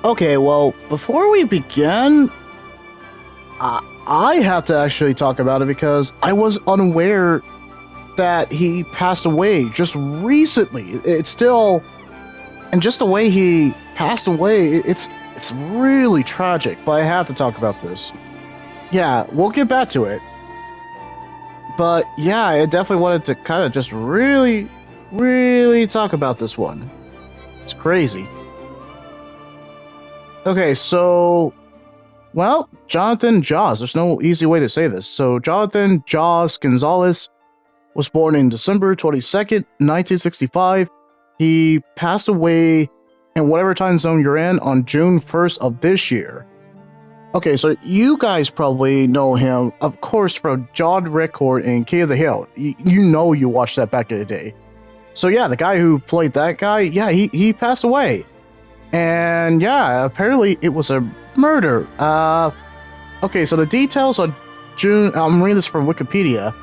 Okay, well, before we begin, I have to actually talk about it because I was unaware that he passed away just recently. It's still, and just the way he passed away, it's really tragic. But I have to talk about this. Yeah, we'll get back to it. But yeah, I definitely wanted to kind of just really talk about this one. It's crazy. Okay, so well, Jonathan Jaws. There's no easy way to say this. So Jonathan Jaws Gonzalez was born in December 22nd, 1965. He passed away in whatever time zone you're in on June 1st of this year. Okay, so you guys probably know him, of course, from John Record in King of the Hill. You know you watched that back in the day. So yeah, the guy who played that guy, yeah, he passed away. And yeah, apparently it was a murder. Okay, so the details on June, I'm reading this from Wikipedia.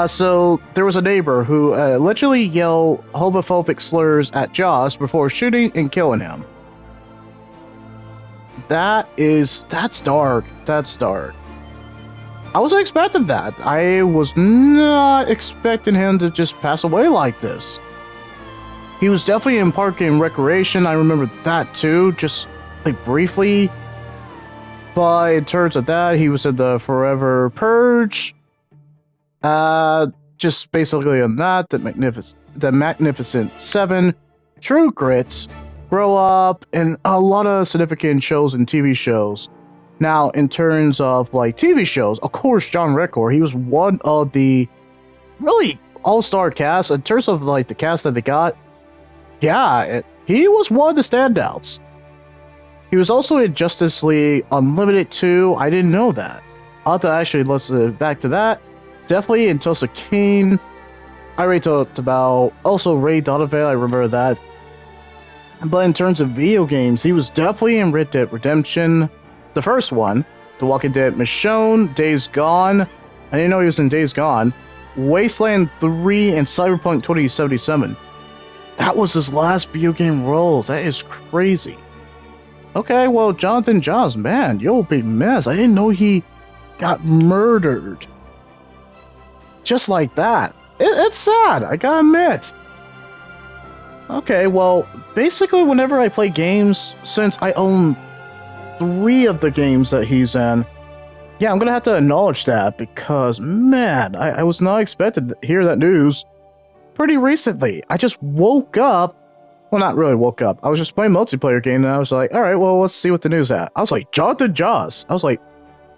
So there was a neighbor who allegedly yelled homophobic slurs at Jaws before shooting and killing him. That's dark. That's dark. I wasn't expecting that. I was not expecting him to just pass away like this. He was definitely in Park and Recreation. I remember that too, just like briefly. But in terms of that, he was in the Forever Purge. Just basically on that, the Magnificent Seven, True Grit, Grow Up, and a lot of significant shows and TV shows. Now, in terms of like TV shows, of course, John Record, he was one of the really all-star cast. In terms of like the cast that they got, yeah, he was one of the standouts. He was also in Justice League Unlimited 2. I didn't know that. I'll have to actually listen back to that. Definitely in Tulsa King. I already talked about also Ray Donovan. I remember that. But in terms of video games, he was definitely in Red Dead Redemption, the first one, The Walking Dead Michonne, Days Gone. I didn't know he was in Days Gone. Wasteland 3 and Cyberpunk 2077. That was his last video game role. That is crazy. Okay, well, Jonathan Jaws, man, you'll be missed. I didn't know he got murdered. Just like that. It's sad, I gotta admit. Okay, well, basically whenever I play games, since I own 3 of the games that he's in, yeah, I'm gonna have to acknowledge that because, man, I was not expected to hear that news pretty recently. I just woke up. Well, not really woke up. I was just playing multiplayer game and I was like, alright, well, let's see what the news at. I was like, Jonathan Jaws. I was like,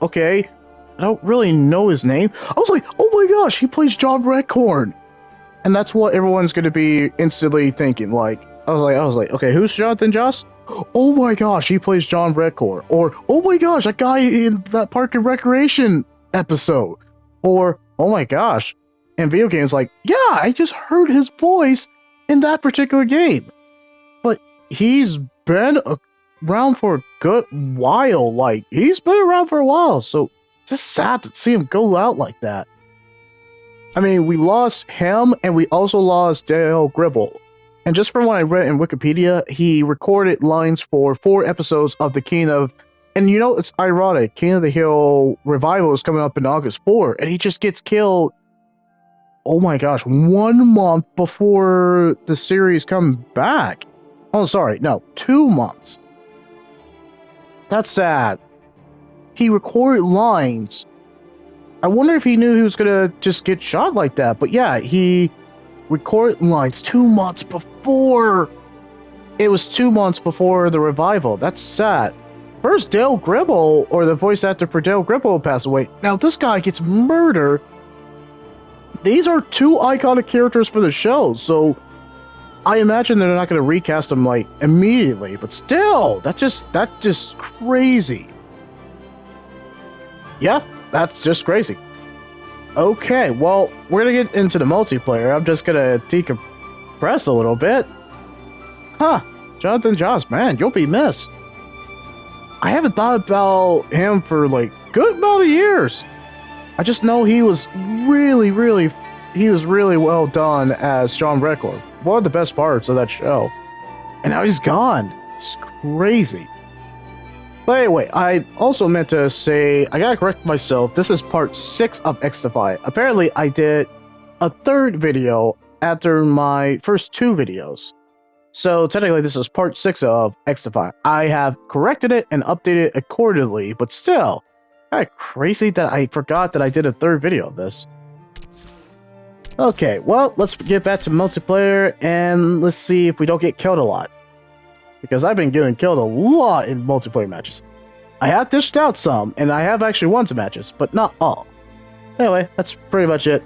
okay, I don't really know his name. I was like, oh my gosh, he plays John Redcorn. And that's what everyone's going to be instantly thinking. Like, I was like, okay, who's Jonathan Joss? Oh my gosh, he plays John Redcorn. Or, oh my gosh, that guy in that Park and Recreation episode. Or, oh my gosh, in video games, like, yeah, I just heard his voice in that particular game. But he's been around for a good while. Like, he's been around for a while. So, just sad to see him go out like that. I mean, we lost him, and we also lost Dale Gribble. And just from what I read in Wikipedia, he recorded lines for 4 episodes of the King of... And you know, it's ironic. King of the Hill revival is coming up in August 4, and he just gets killed, oh my gosh, 1 month before the series comes back. Oh, sorry, no, 2 months. That's sad. He recorded lines. I wonder if he knew he was gonna just get shot like that. But yeah, he recorded lines 2 months before. It was 2 months before the revival. That's sad. First, Dale Gribble, or the voice actor for Dale Gribble, passed away. Now this guy gets murdered. These are 2 iconic characters for the show, so I imagine they're not gonna recast them like immediately. But still, that's just crazy. Yeah. That's just crazy. Okay, well, we're gonna get into the multiplayer. I'm just gonna decompress a little bit. Huh, Jonathan Joss, man, you'll be missed. I haven't thought about him for like good amount of years. I just know he was really well done as John Record. One of the best parts of that show. And now he's gone. It's crazy. But anyway, I also meant to say, I gotta correct myself, this is part 6 of Xtify. Apparently, I did a third video after my first 2 videos. So technically, this is part 6 of Xtify. I have corrected it and updated it accordingly, but still, kind of crazy that I forgot that I did a third video of this. Okay, well, let's get back to multiplayer, and let's see if we don't get killed a lot. Because I've been getting killed a lot in multiplayer matches. I have dished out some, and I have actually won some matches, but not all. Anyway, that's pretty much it.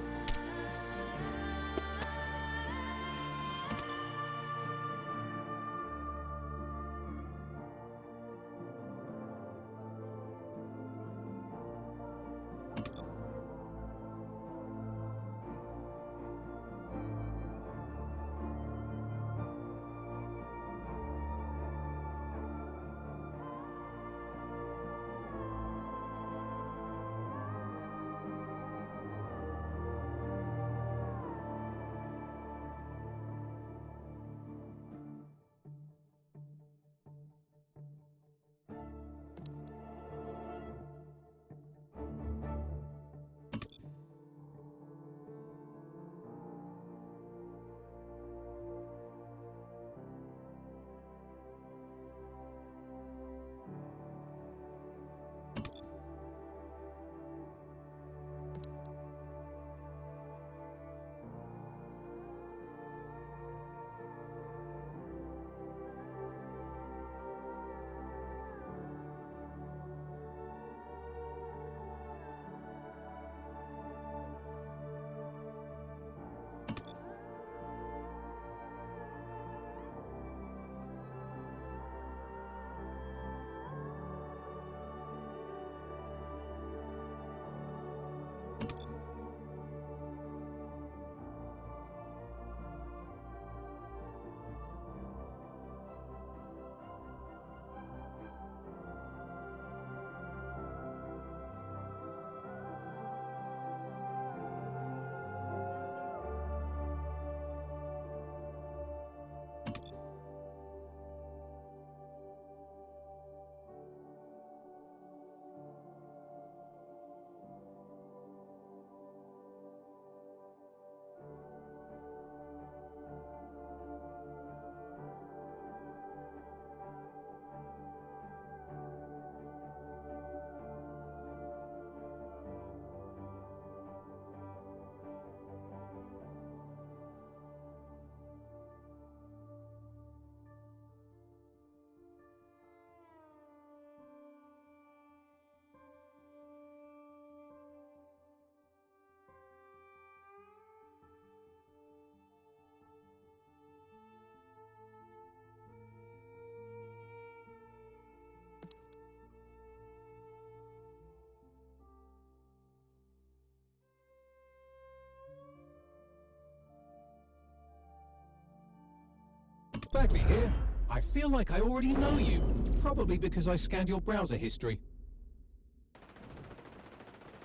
Bagley here. I feel like I already know you. Probably because I scanned your browser history.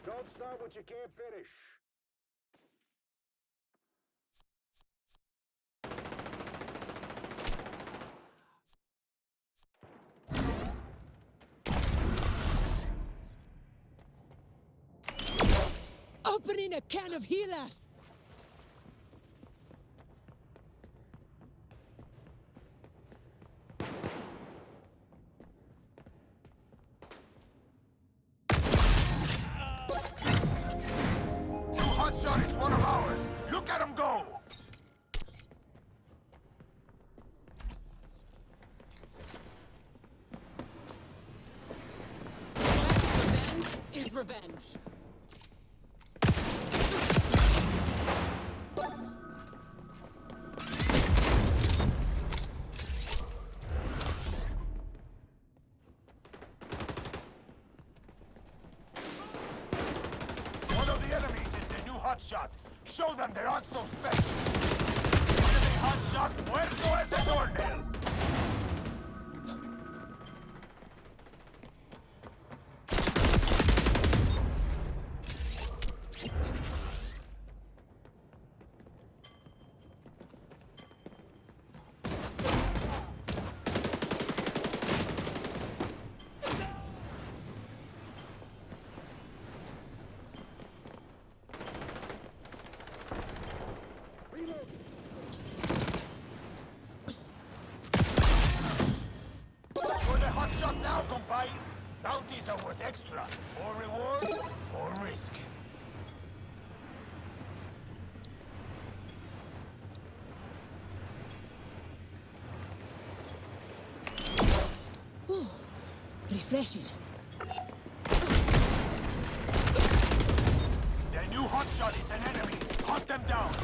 Don't start what you can't finish. Opening a can of healers! Hotshot is one of ours. Look at him go. Revenge is revenge. One of the enemies is the new hotshot. Show them they aren't so special. Enemy hotshot, muerto as a doornail. What extra? More reward? More risk. Refreshing. The new hotshot is an enemy. Hunt them down.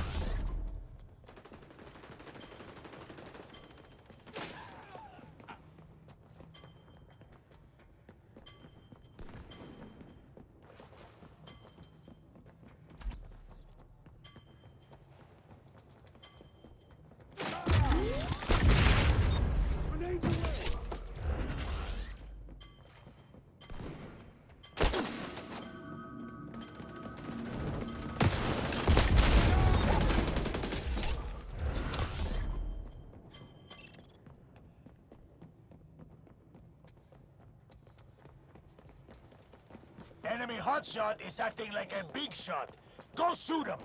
Enemy hotshot is acting like a big shot. Go shoot him!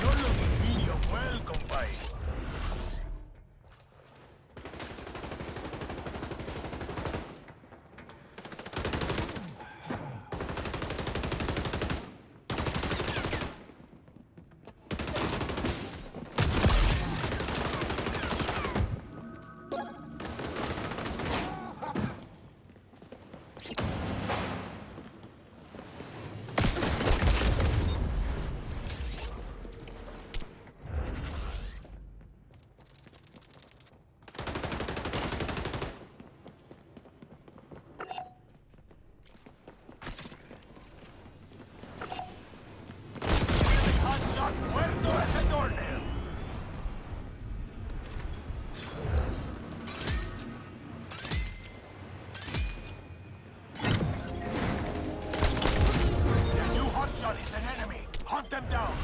You're looking medium well, compadre. Hotshot muerto ese torneo. The new hotshot is an enemy. Hunt them down.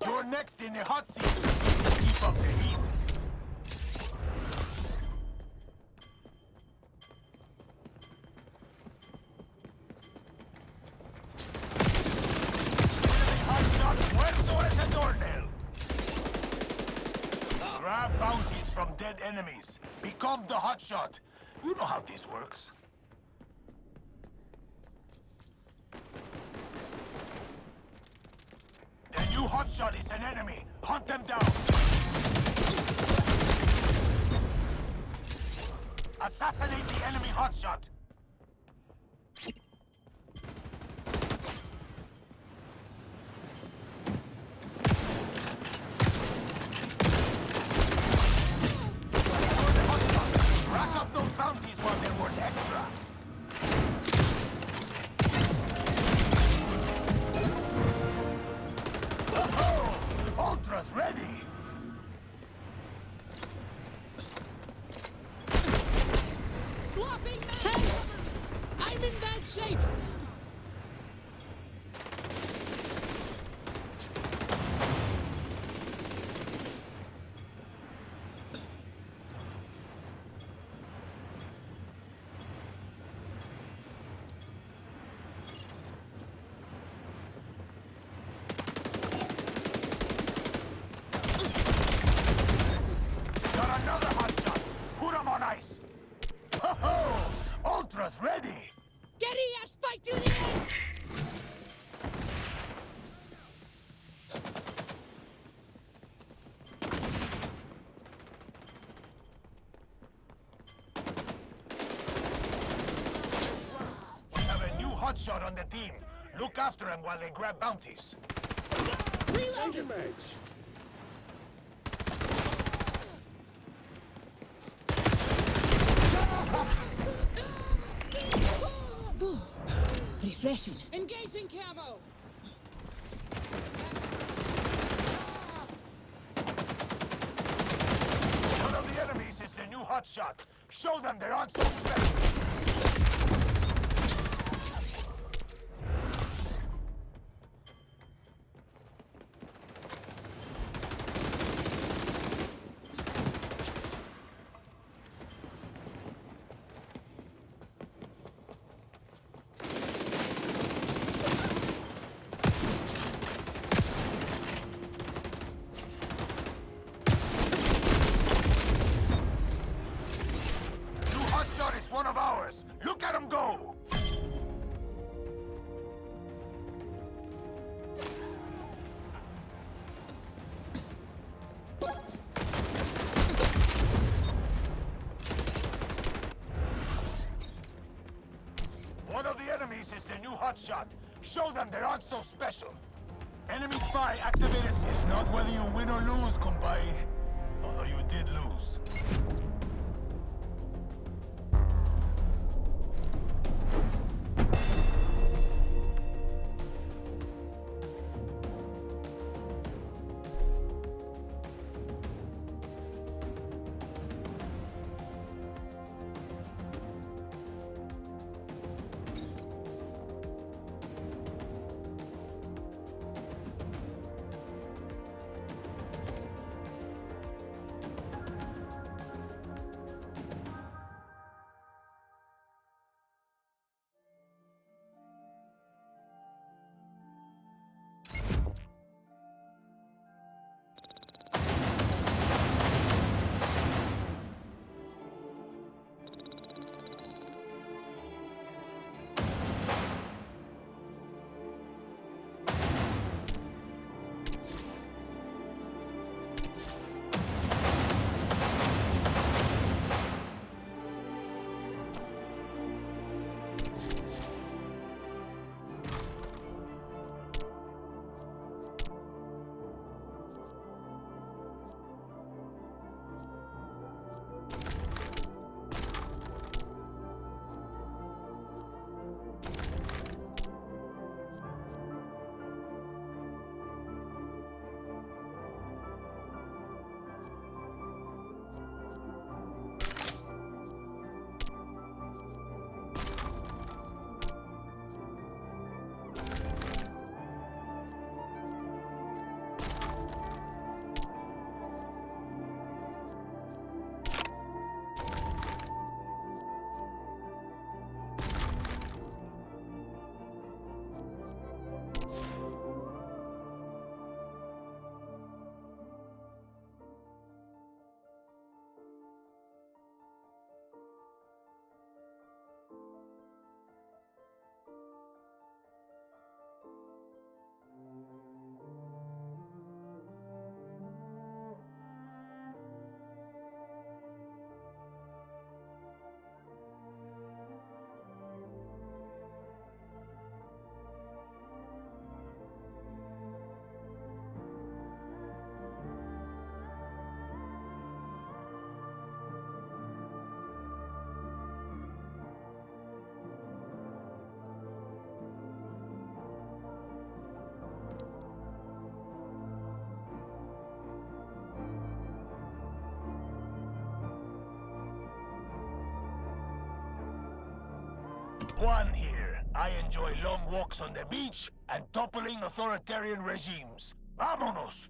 You're next in the hot seat. Keep up the heat. Hotshot muerto ese torneo. Grab bounties from dead enemies. Become the hotshot. You know how this works. The new hotshot is an enemy. Hunt them down. Assassinate the enemy hotshot. Rack up those bounties while they're worth extra. Ultra's ready! Swapping help! I'm in bad shape! Got another hotshot! Put him on ice! Ho-ho! Ultra's ready! Getting a spike to the end! We have a new hotshot on the team. Look after him while they grab bounties. Reloading! Refreshing. Engaging camo! enemies is the new hotshot. Show them they aren't so special. New hotshot is one of ours. Look at him go. One of the enemies is the new hotshot. Show them they aren't so special. Enemy spy activated. It's not whether you win or lose, compay. Although you did lose. One here. I enjoy long walks on the beach and toppling authoritarian regimes. Vámonos!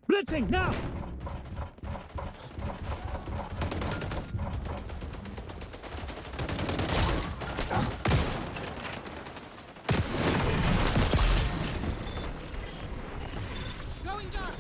Blitzing now! Going dark!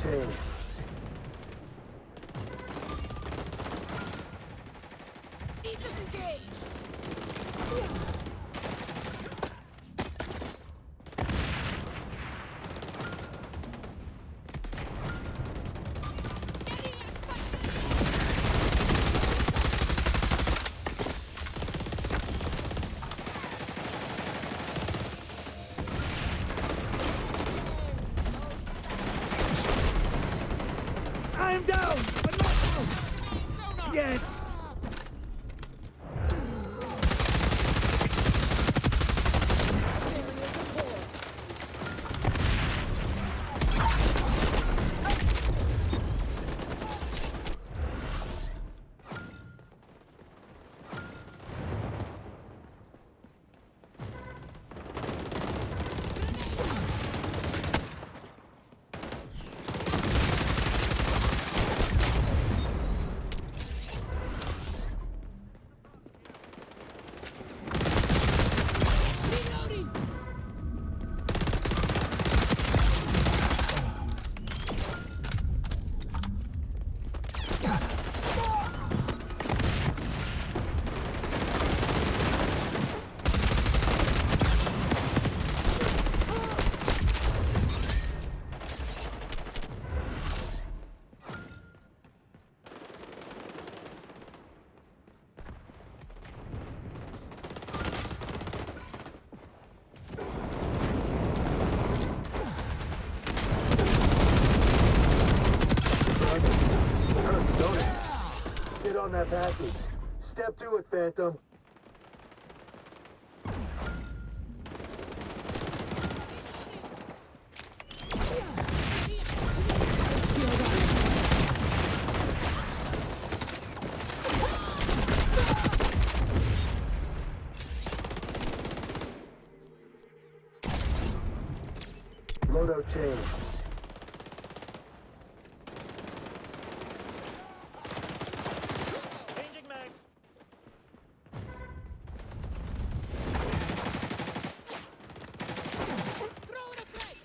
changed. Disengage! I'm down, but not out. Yet. Reloading! Get on that package. Step to it, Phantom. Loadout changed. Changing mags. Throw in a frag!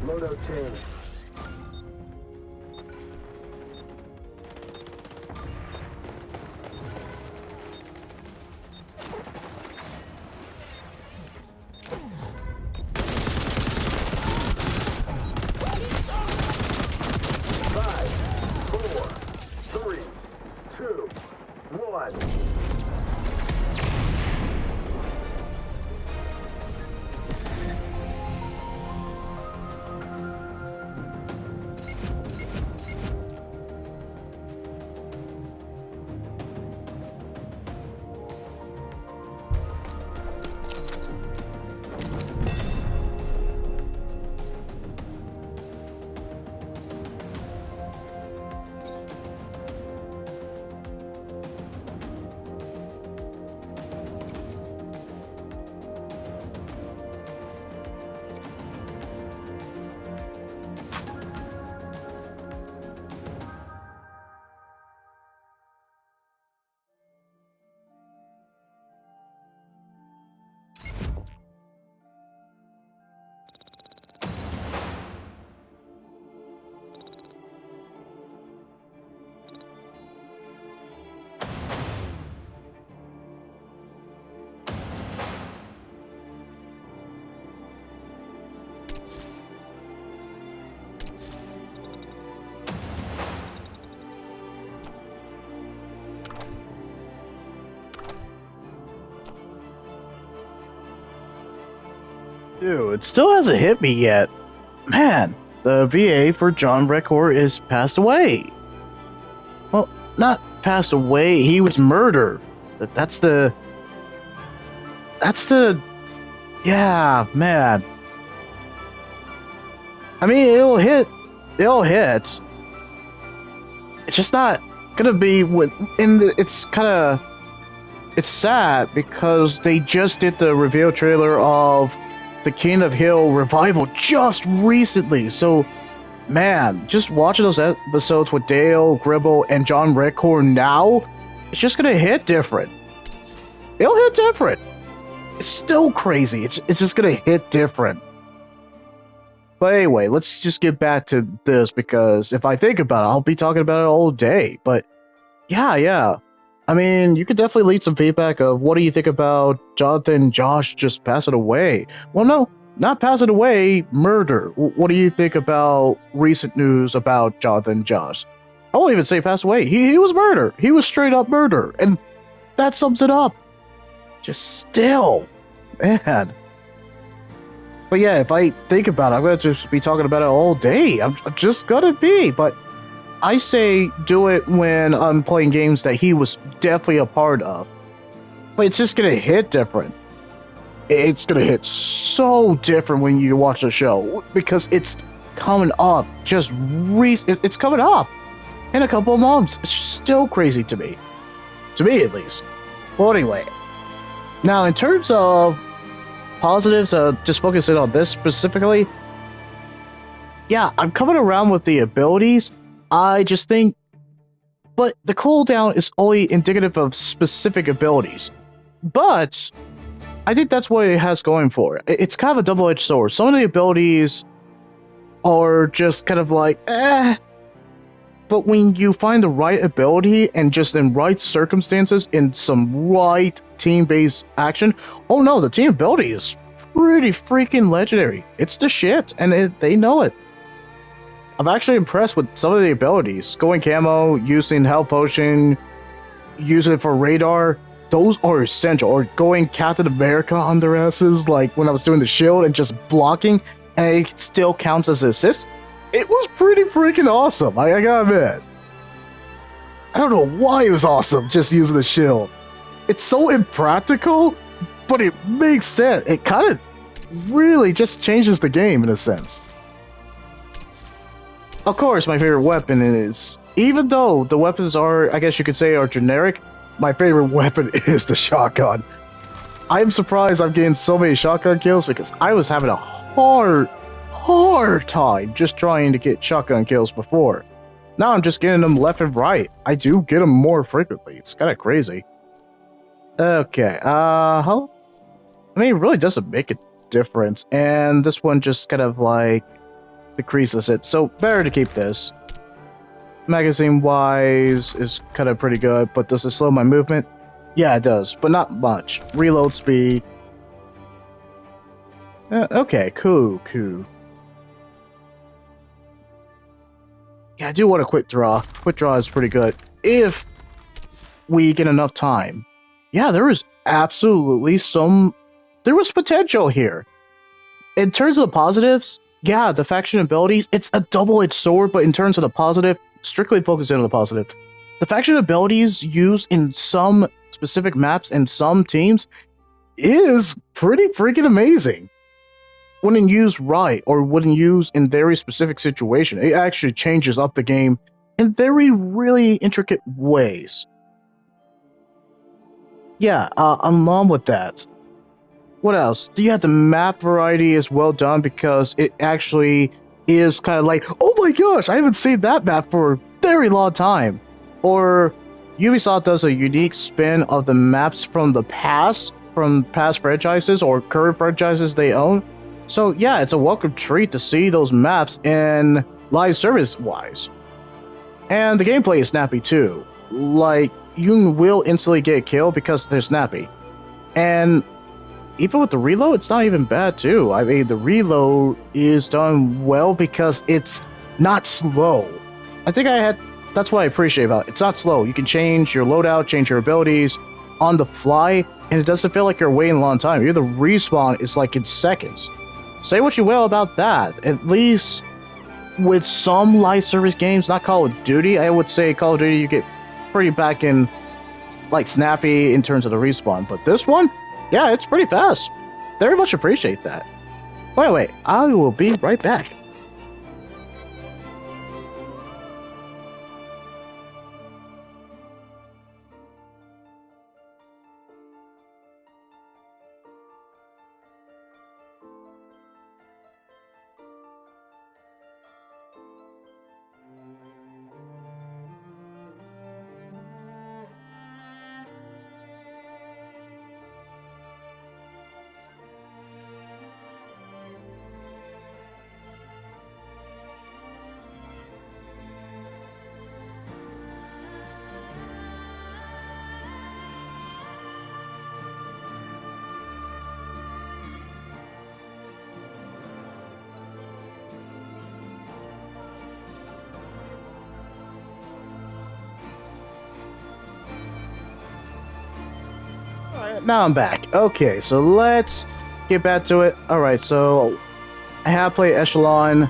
Loadout changed. Five, four, three, two, one. Dude, it still hasn't hit me yet. man, the VA for John Record is passed away. Well, not passed away, he was murdered. That's the... Yeah, man. I mean, it'll hit. It's just not gonna be with... It's sad because they just did the reveal trailer of the King of Hill revival just recently. So, man, just watching those episodes with Dale, Gribble, and John Redcore now, it's just gonna hit different. It'll hit different. It's still crazy. It's just gonna hit different. But anyway, let's just get back to this because if I think about it, I'll be talking about it all day. But yeah. I mean, you could definitely leave some feedback of what do you think about Jonathan Josh just passing away? Well, no, not passing away, murder. What do you think about recent news about Jonathan Josh? I won't even say passed away. He was murder. He was straight up murder. And that sums it up. Just still, man. But yeah, if I think about it, I'm going to just be talking about it all day. I'm just going to be. But I say do it when I'm playing games that he was definitely a part of. But it's just going to hit different. It's going to hit so different when you watch the show. Because it's coming up. It's coming up in a couple of months. It's still crazy to me. To me, at least. Well, anyway. Now, in terms of positives, just focusing on this specifically. Yeah, I'm coming around with the abilities. I just think, but the cooldown is only indicative of specific abilities. But I think that's what it has going for it. It's kind of a double-edged sword. Some of the abilities are just kind of like, but when you find the right ability and just in right circumstances in some right team-based action, oh no, the team ability is pretty freaking legendary. It's the shit, and they know it. I'm actually impressed with some of the abilities. Going camo, using health potion, using it for radar, those are essential. Or going Captain America on their asses, like when I was doing the shield and just blocking, and it still counts as assist. It was pretty freaking awesome, I gotta admit. I don't know why it was awesome just using the shield. It's so impractical, but it makes sense. It kind of really just changes the game in a sense. Of course, my favorite weapon is, even though the weapons are, I guess you could say, are generic, my favorite weapon is the shotgun. I'm surprised I'm getting so many shotgun kills because I was having a hard time just trying to get shotgun kills before. Now I'm just getting them left and right. I do get them more frequently. It's kind of crazy. Okay, how? I mean, it really doesn't make a difference, and this one just kind of like decreases it, so better to keep this. Magazine wise is kind of pretty good, but does it slow my movement? Yeah, it does, but not much. Reload speed. Okay, cool. Yeah, I do want a quick draw. Quick draw is pretty good if we get enough time. Yeah, there was absolutely there was potential here. In terms of the positives, yeah, the faction abilities, it's a double-edged sword, but in terms of the positive, strictly focusing on the positive. The faction abilities used in some specific maps and some teams is pretty freaking amazing. When used right, or when used in very specific situation, it actually changes up the game in very really intricate ways. Yeah, along with that, what else? The map variety is well done because it actually is kind of like, oh my gosh, I haven't seen that map for a very long time. Or Ubisoft does a unique spin of the maps from past franchises or current franchises they own. So yeah, it's a welcome treat to see those maps in live service wise. And the gameplay is snappy too. Like, you will instantly get killed because they're snappy. And even with the reload, it's not even bad too. I mean, the reload is done well because it's not slow. That's what I appreciate about it. It's not slow. You can change your loadout, change your abilities on the fly, and it doesn't feel like you're waiting a long time. The respawn is like in seconds. say what you will about that. At least with some live service games, not Call of Duty, I would say Call of Duty you get pretty back in, like, snappy in terms of the respawn. But this one, yeah, it's pretty fast. Very much appreciate that. Wait, I will be right back. Alright, now I'm back. Okay, so let's get back to it. Alright, so I have played Echelon.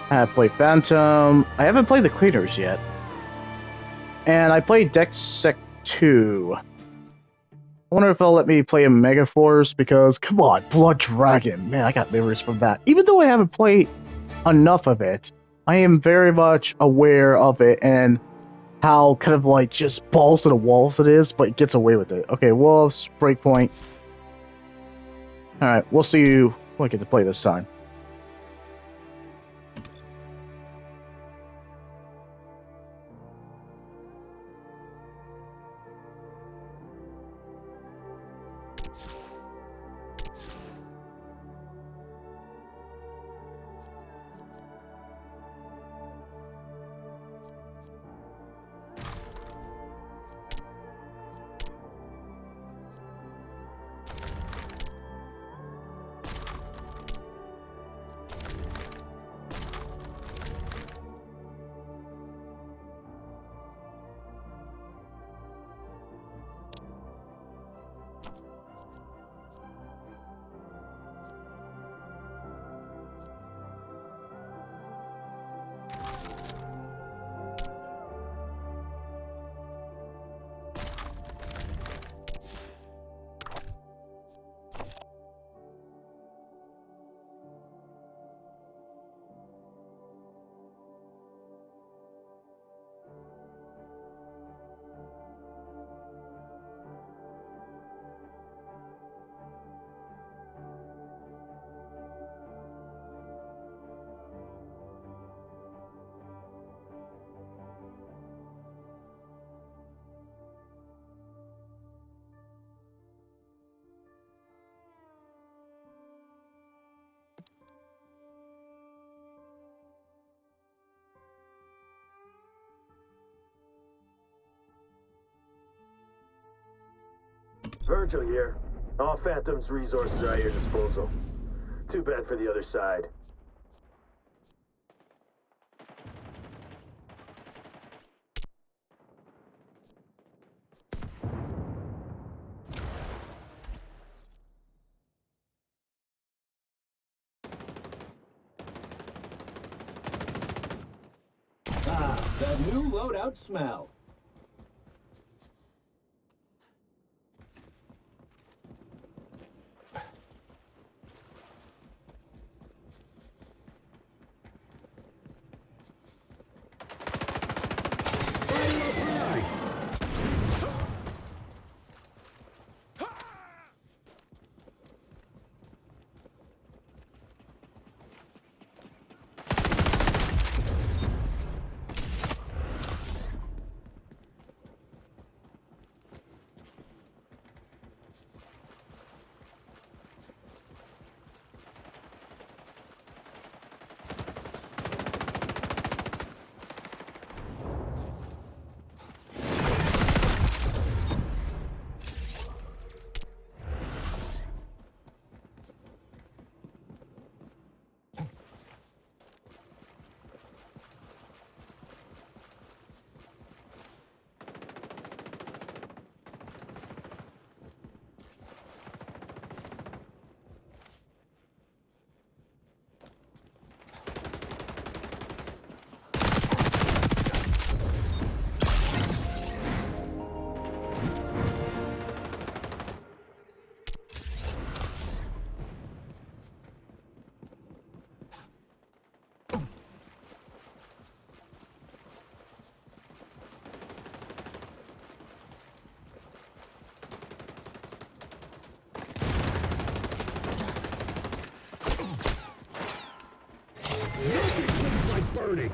I have played Phantom. I haven't played the Cleaners yet. And I played Dex 2. I wonder if they'll let me play a Mega Force, because, come on, Blood Dragon. Man, I got memories from that. Even though I haven't played enough of it, I am very much aware of it and how kind of like just balls to the walls it is, but it gets away with it. Okay, Wolves, Breakpoint. Alright, we'll see you when I get to play this time. Virgil here. All Phantom's resources are at your disposal. Too bad for the other side. Ah, that new loadout smell. Reloading.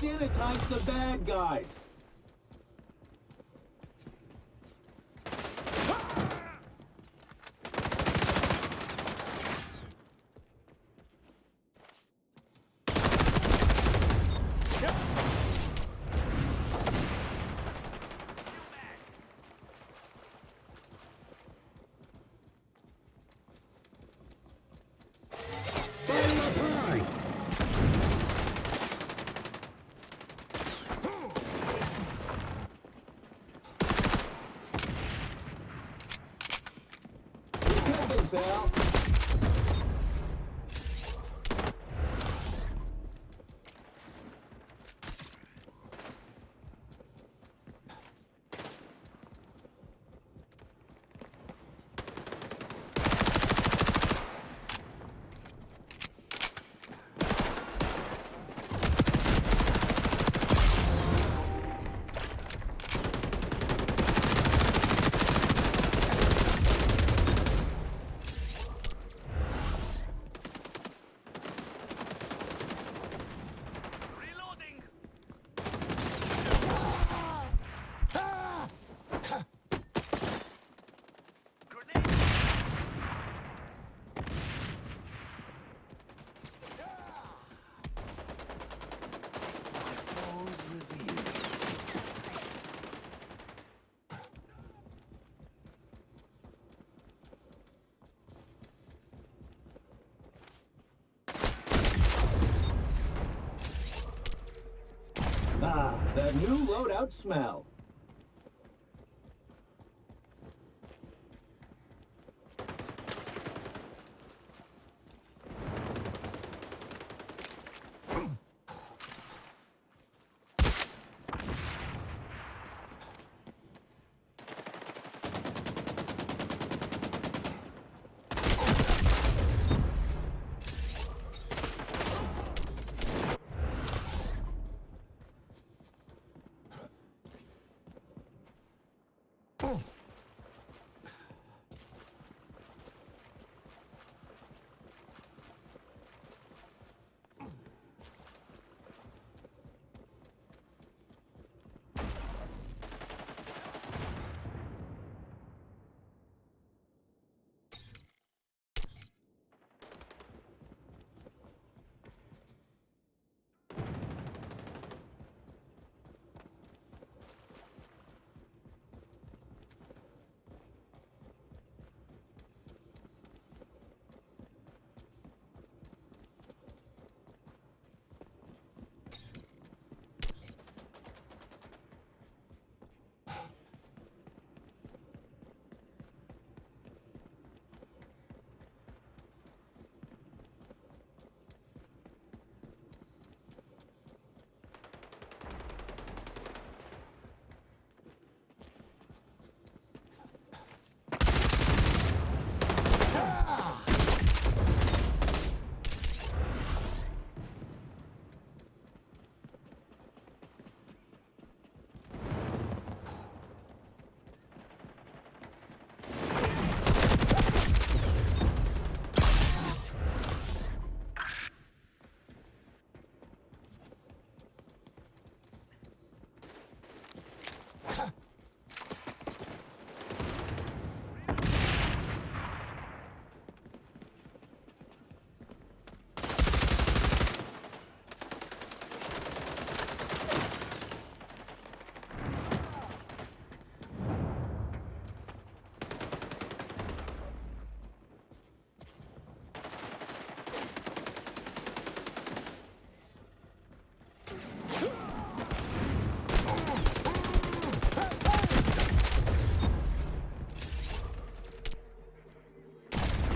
Sanitize the bad guys. Fire up high. Buildings out. Ah, that new loadout smell.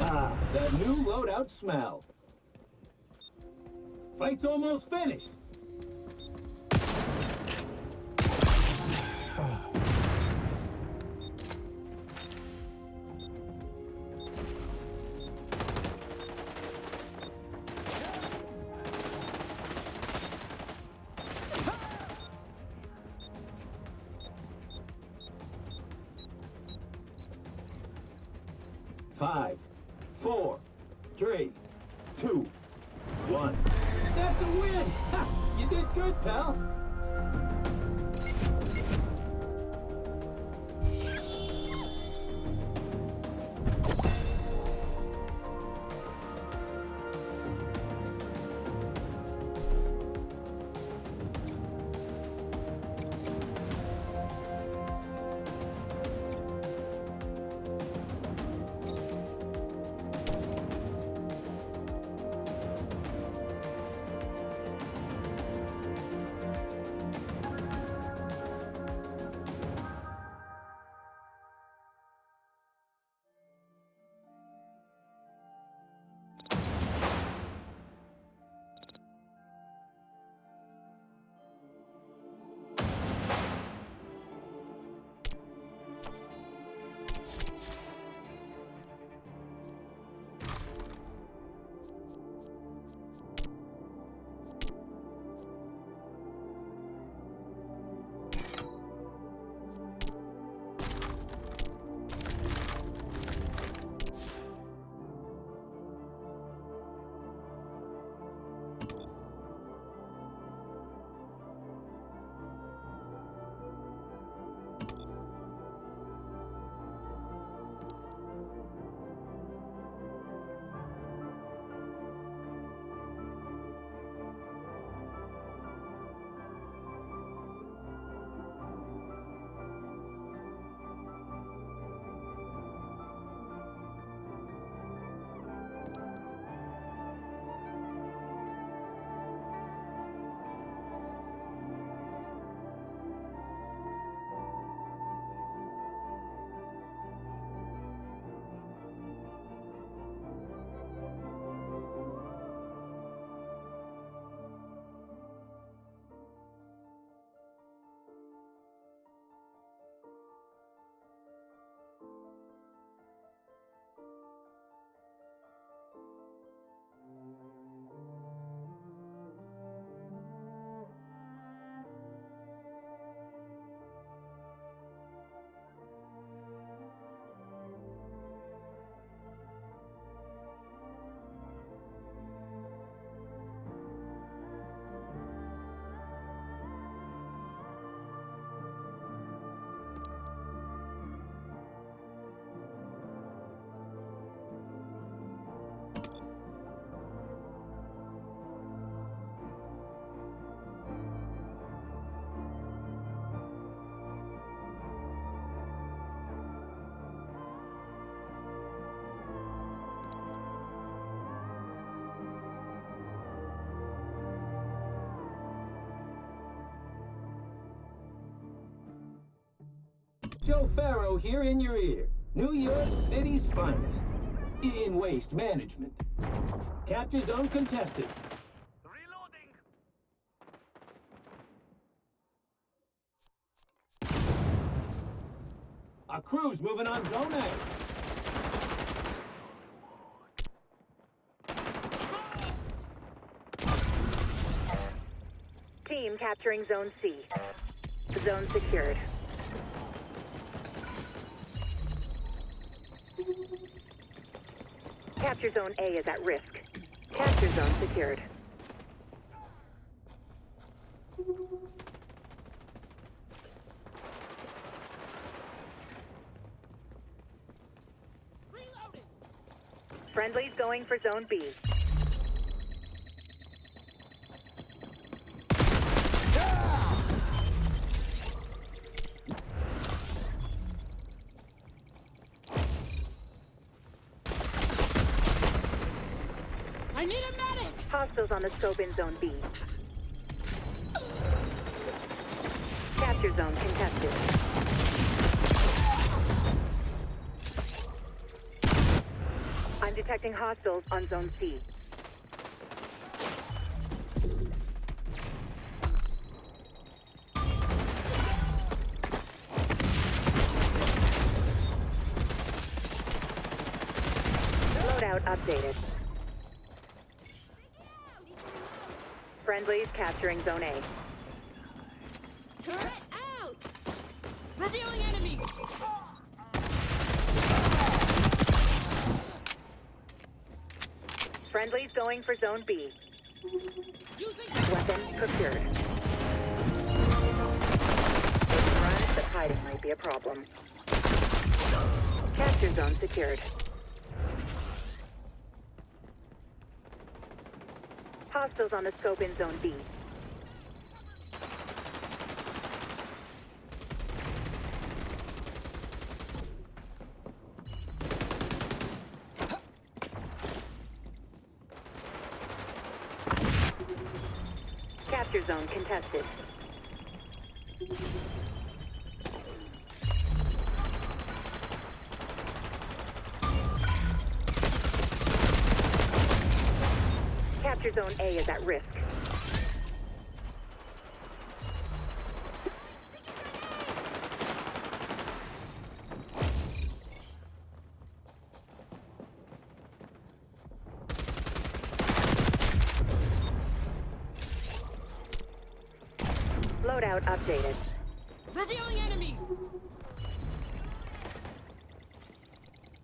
Ah, that new loadout smell. Fight's almost finished. Five, 4, 3, 2, 1. That's a win! Ha! You did good, pal. Joe Farrow here in your ear. New York City's finest. In waste management. Capture zone contested. Reloading. Our crew's moving on zone A. Team capturing Zone C. Zone secured. Capture Zone A is at risk. Capture Zone secured. Reloading! Friendlies going for Zone B. I need a medic! Hostiles on the scope in Zone B. Capture Zone contested. I'm detecting hostiles on Zone C. updated. Friendlies capturing Zone A. Turret out! Revealing enemies! Friendlies going for Zone B. Using Weapon procured. Run, but hiding might be a problem. Capture zone secured. Hostiles on the scope in Zone B. Capture zone contested. Capture zone A is at risk. Loadout updated. revealing enemies!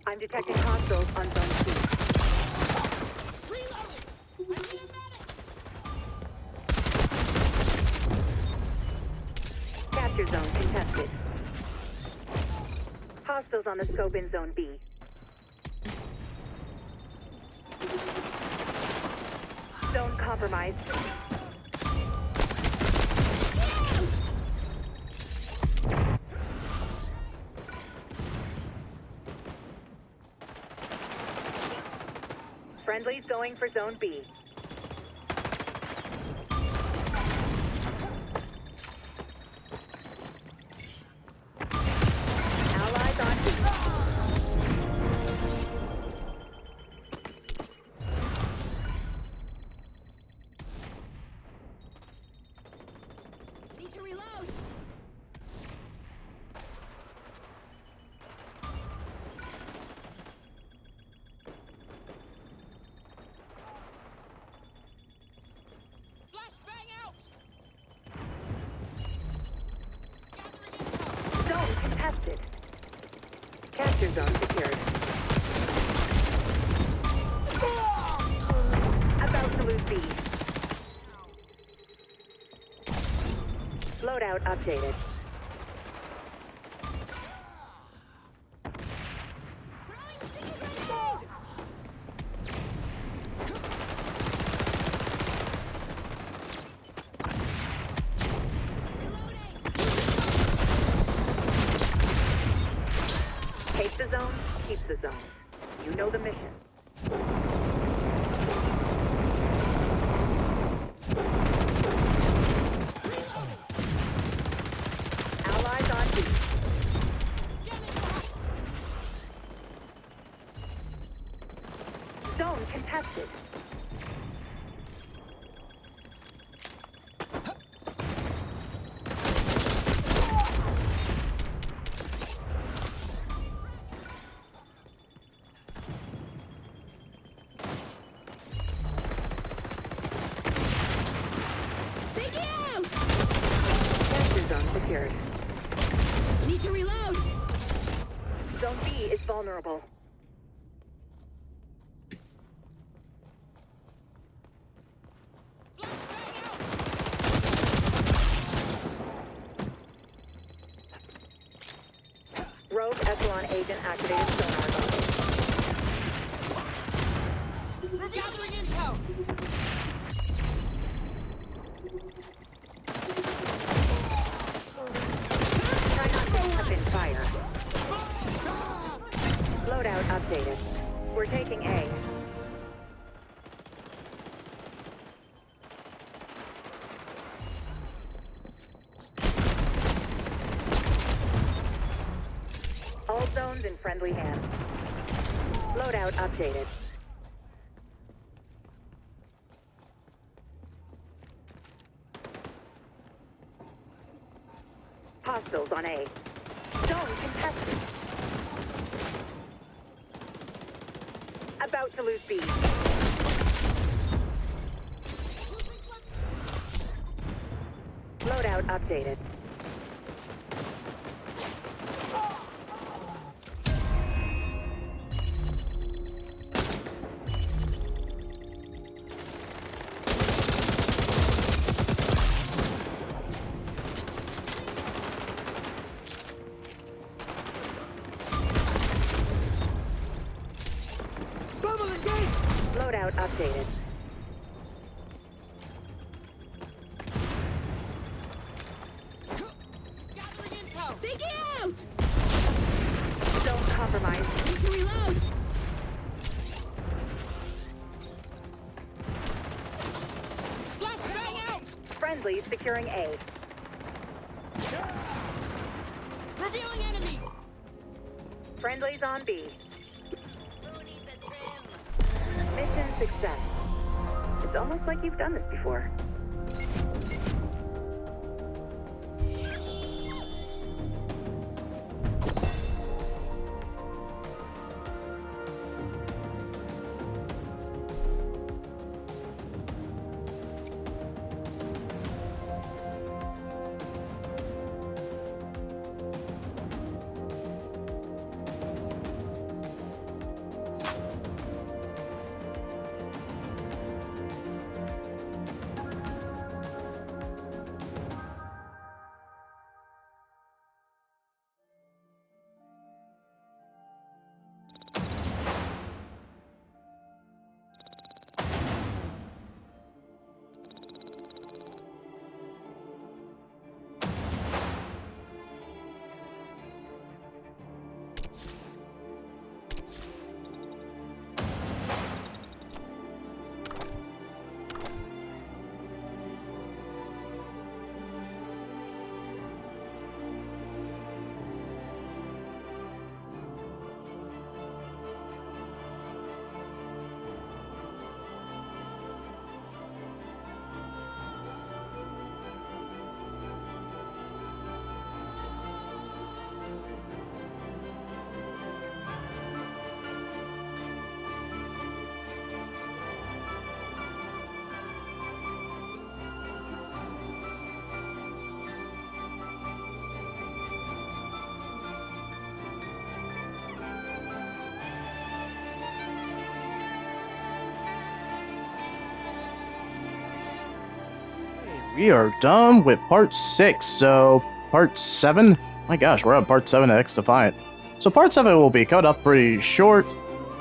I'm detecting hostiles on Zone C. Reloading! I need a medic! Capture zone contested. Hostiles on the scope in Zone B. Zone compromised. Friendlies going for Zone B. Allies on B. Need to reload! Flashbang out! Gathering intel! Zone contested. Capture zone secured. About to lose B. Loadout updated. Throwing sticky grenade! Reloading! Take the zone, keep the zone. You know the mission. Allies on B. Scanning for Zone contested. sticky out! Capture zone secured. Need to reload! Zone B is vulnerable. Flashbang out! Rogue Echelon agent activated sonar goggles. Gathering intel! Try not to step in fire. Loadout updated. We're taking A. All zones in friendly hands. Loadout updated. Hostiles on A. Zone contested. About to lose B. Loadout updated. Bubble engaged! Loadout updated. Gathering intel. Seeking out. Zone compromised. Need to reload. Flashbang out. Friendly securing A. Revealing enemies. Friendlies on B. Mission success. It's almost like you've done this before. We are done with part 6, so part 7? My gosh, we're on part 7 of X Defiant. So part 7 will be coming up pretty short.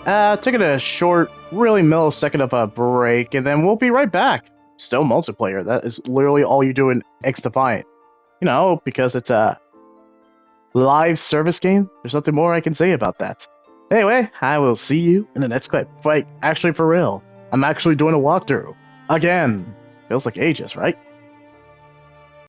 Taking a short, really millisecond of a break, and then we'll be right back. Still multiplayer, that is literally all you do in X Defiant. You know, because it's a live service game, there's nothing more I can say about that. Anyway, I will see you in the next clip. Like, actually for real, I'm actually doing a walkthrough. Again. Feels like ages, right?